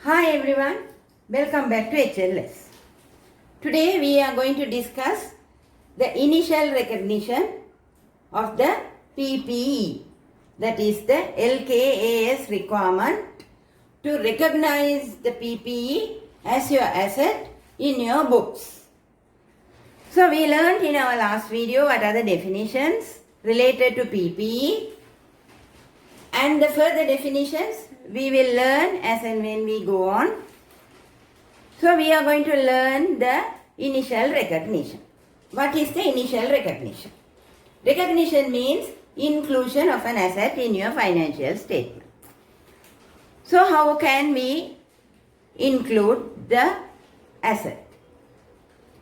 Hi everyone, welcome back to HLS. Today we are going to discuss the initial recognition of the PPE, that is the LKAS requirement to recognize the PPE as your asset in your books. So we learned in our last video what are the definitions related to PPE, and the further definitions we will learn as and when we go on. So we are going to learn the initial recognition. What is the initial recognition? Recognition means inclusion of an asset in your financial statement. So how can we include the asset?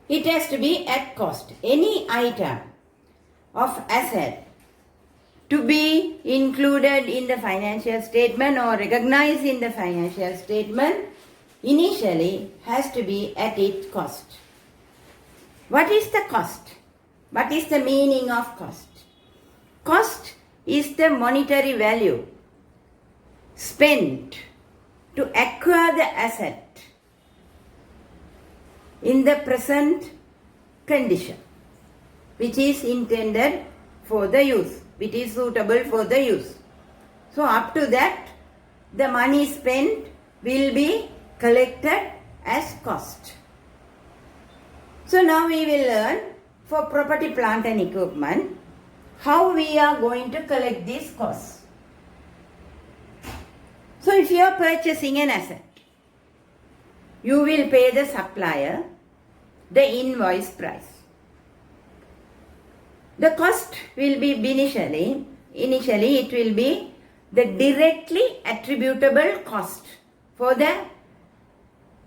It has to be at cost. Any item of asset to be included in the financial statement or recognized in the financial statement initially has to be at its cost. What is the cost? What is the meaning of cost? Cost is the monetary value spent to acquire the asset in the present condition, which is intended for the use, which is suitable for the use. So up to that, the money spent will be collected as cost. So now we will learn for property, plant and equipment how we are going to collect these costs. So if you are purchasing an asset, you will pay the supplier the invoice price. The cost will be initially it will be the directly attributable cost for the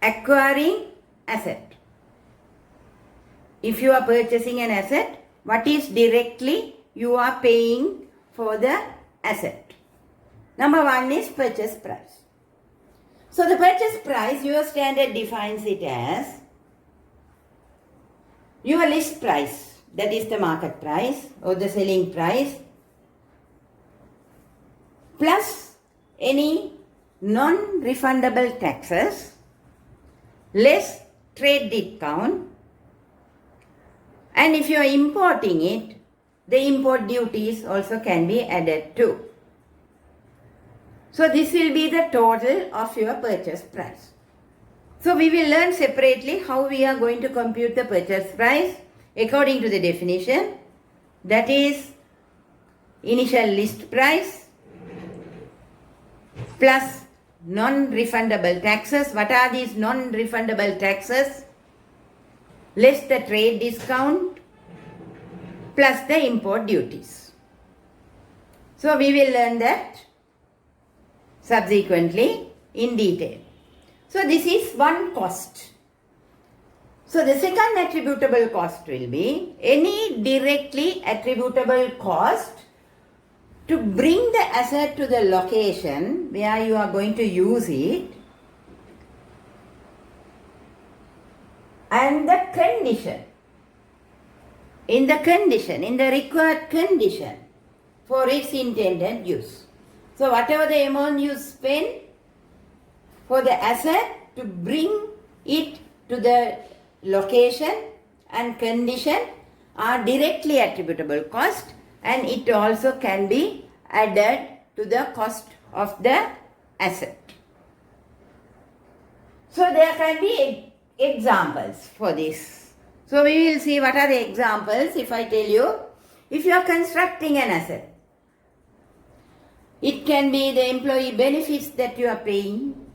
acquiring asset. If you are purchasing an asset, what is directly you are paying for the asset? Number one is purchase price. So the purchase price, your standard defines it as your list price. That is the market price or the selling price, plus any non-refundable taxes, less trade discount, and if you are importing it, the import duties also can be added too. So this will be the total of your purchase price. So we will learn separately how we are going to compute the purchase price according to the definition, that is initial list price plus non-refundable taxes. What are these non-refundable taxes? Less the trade discount plus the import duties. So we will learn that subsequently in detail. So this is one cost. So the second attributable cost will be any directly attributable cost to bring the asset to the location where you are going to use it, and the condition, in the required condition for its intended use. So whatever the amount you spend for the asset to bring it to the location and condition are directly attributable cost, and it also can be added to the cost of the asset. So there can be examples for this. So we will see what are the examples. If I tell you, if you are constructing an asset, it can be the employee benefits that you are paying,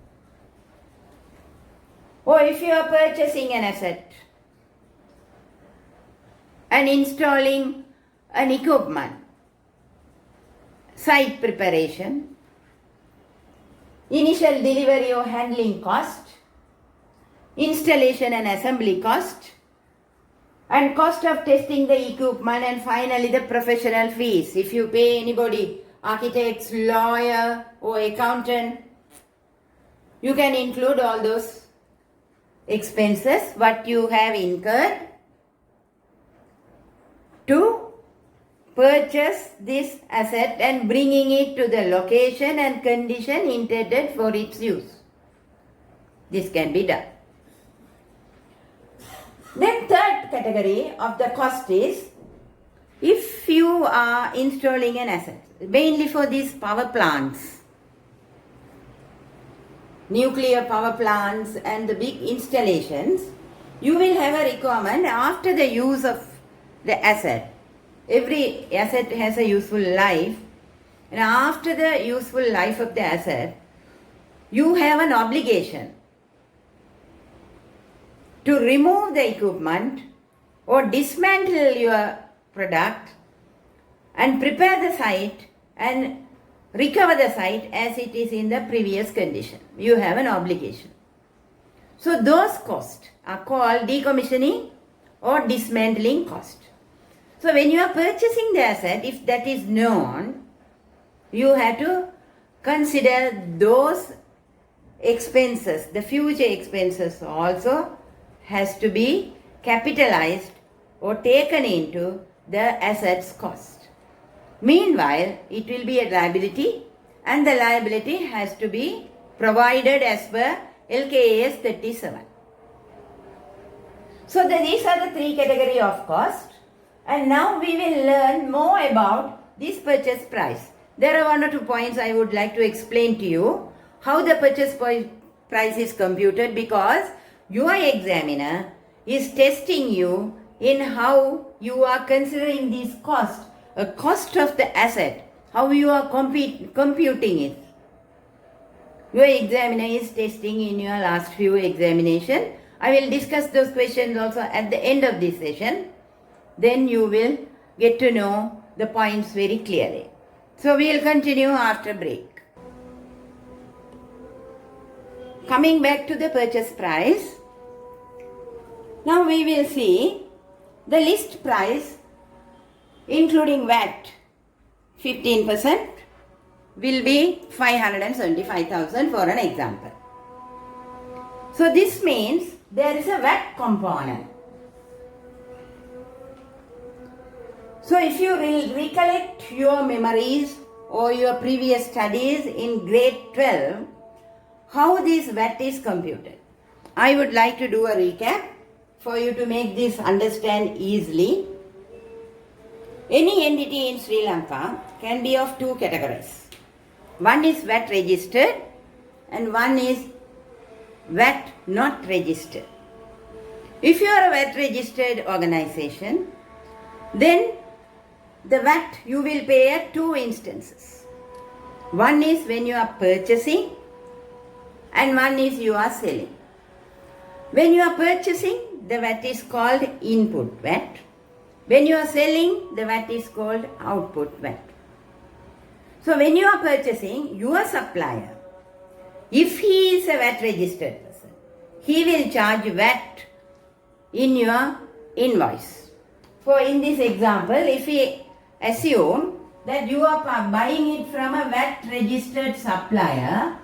or if you are purchasing an asset and installing an equipment, site preparation, initial delivery or handling cost, installation and assembly cost, and cost of testing the equipment, and finally the professional fees. If you pay anybody, architects, lawyer or accountant, you can include all those expenses what you have incurred to purchase this asset and bringing it to the location and condition intended for its use. this can be done. Then third category of the cost is if you are installing an asset, mainly for these power plants, nuclear power plants and the big installations, you will have a requirement after the use of the asset. Every asset has a useful life, and after the useful life of the asset, you have an obligation to remove the equipment or dismantle your product and prepare the site and recover the site as it is in the previous condition. You have an obligation. So those costs are called decommissioning or dismantling cost. So when you are purchasing the asset, if that is known, you have to consider those expenses. The future expenses also has to be capitalized or taken into the asset's cost. Meanwhile, it will be a liability, and the liability has to be provided as per LKAS 37. So these are the three categories of cost, and now we will learn more about this purchase price. There are 1 or 2 points I would like to explain to you how the purchase price is computed, because your examiner is testing you in how you are considering this cost, a cost of the asset, how you are computing it. Your examiner is testing in your last few examinations. I will discuss those questions also at the end of this session. Then you will get to know the points very clearly. So we will continue after break. Coming back to the purchase price, now we will see the list price including VAT 15% will be 575,000 for an example. So this means there is a VAT component. So if you recollect your memories or your previous studies in grade 12, how this VAT is computed, I would like to do a recap for you to make this understand easily. Any entity in Sri Lanka can be of two categories. One is VAT registered and one is VAT not registered. If you are a VAT registered organization, then the VAT you will pay at two instances. One is when you are purchasing and one is you are selling. When you are purchasing, the VAT is called input VAT. When you are selling, the VAT is called output VAT. So when you are purchasing, your supplier, if he is a VAT registered person, he will charge VAT in your invoice. For in this example, if we assume that you are buying it from a VAT registered supplier,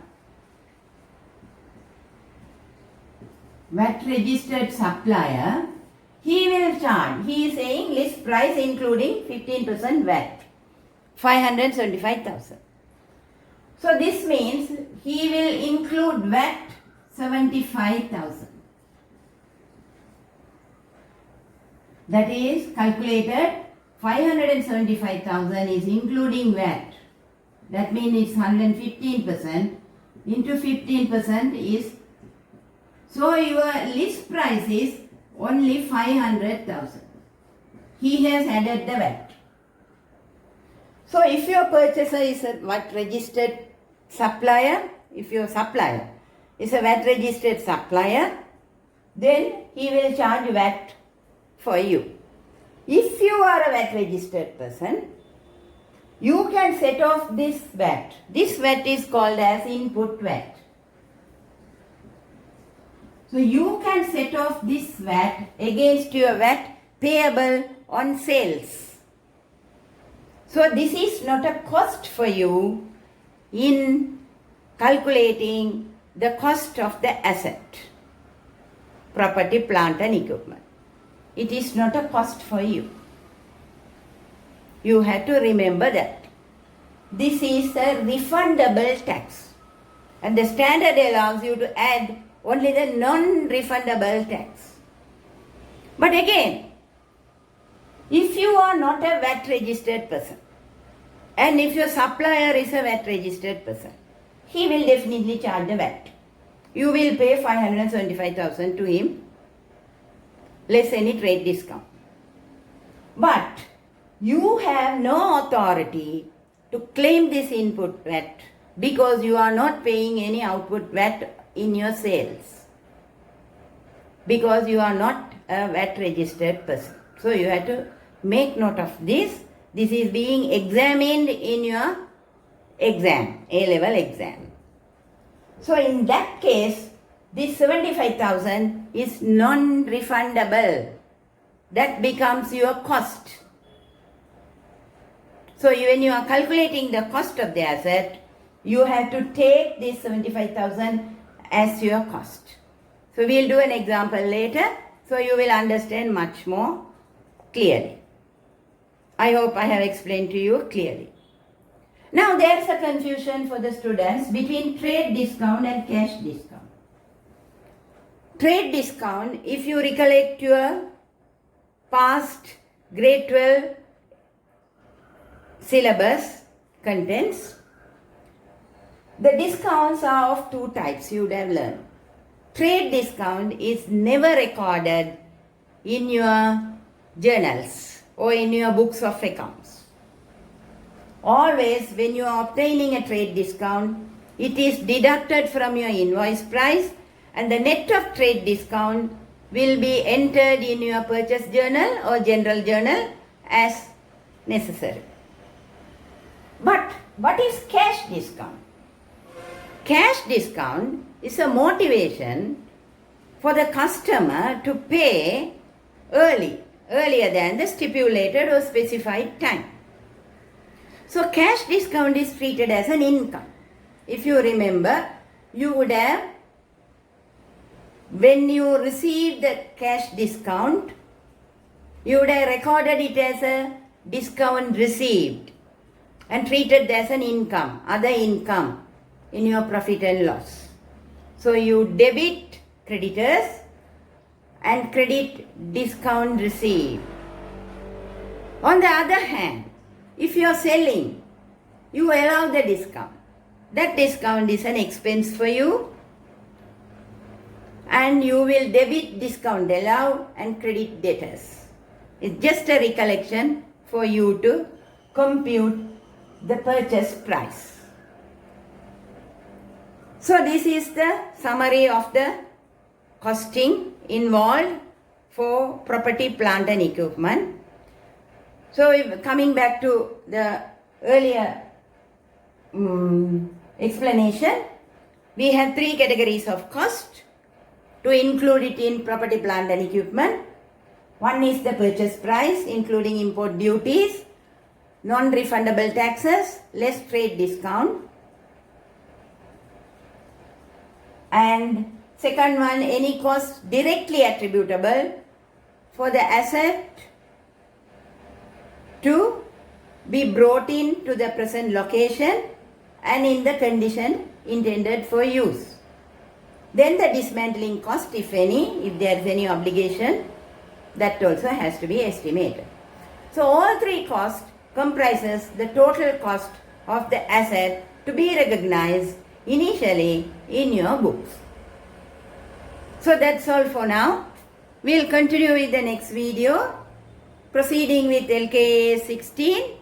he will charge, he is saying list price including 15% VAT, 575,000. So this means he will include VAT 75,000. That is calculated 575,000 is including VAT. That means it's 115% into 15% is, so your list price is only 500,000. He has added the VAT. So if your purchaser is a VAT registered supplier, if your supplier is a VAT registered supplier, then he will charge VAT for you. If you are a VAT registered person, you can set off this VAT. This VAT is called as input VAT. So you can set off this VAT against your VAT payable on sales. So this is not a cost for you in calculating the cost of the asset, property, plant and equipment. It is not a cost for you. You have to remember that. This is a refundable tax. And the standard allows you to add only the non-refundable tax. But again, if you are not a VAT registered person, and if your supplier is a VAT registered person, he will definitely charge the VAT. You will pay 575,000 to him, less any trade discount. But you have no authority to claim this input VAT because you are not paying any output VAT in your sales. Because you are not a VAT registered person. So you have to make note of this. This is being examined in your exam, A-level exam. So in that case, this 75,000 is non-refundable. That becomes your cost. So when you are calculating the cost of the asset, you have to take this 75,000 as your cost. So we'll do an example later, so you will understand much more clearly. I hope I have explained to you clearly. Now there's a confusion for the students between trade discount and cash discount. Trade discount, if you recollect your past grade 12 syllabus contents, the discounts are of two types you would have learned. Trade discount is never recorded in your journals or in your books of accounts. Always when you are obtaining a trade discount, it is deducted from your invoice price and the net of trade discount will be entered in your purchase journal or general journal as necessary. But what is cash discount? Cash discount is a motivation for the customer to pay earlier than the stipulated or specified time. So cash discount is treated as an income. If you remember, you would have, when you received the cash discount, you would have recorded it as a discount received and treated as an income, other income in your profit and loss. So you debit creditors and credit discount received. On the other hand, if you are selling, you allow the discount. That discount is an expense for you and you will debit discount allowed and credit debtors. It's just a recollection for you to compute the purchase price. So this is the summary of the costing involved for property, plant and equipment. So coming back to the earlier explanation, we have three categories of cost to include it in property, plant and equipment. One is the purchase price including import duties, non-refundable taxes, less trade discount. And second one, any cost directly attributable for the asset to be brought in to the present location and in the condition intended for use. Then the dismantling cost, if any, if there is any obligation, that also has to be estimated. So all three costs comprises the total cost of the asset to be recognized initially in your books. So that's all for now. We'll continue with the next video, proceeding with LKAS16,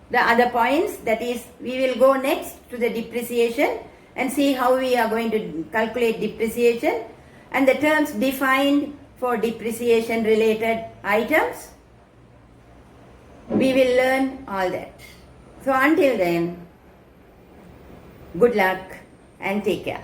the other points, that is, we will go next to the depreciation and see how we are going to calculate depreciation and the terms defined for depreciation related items. We will learn all that. So until then, good luck and take care.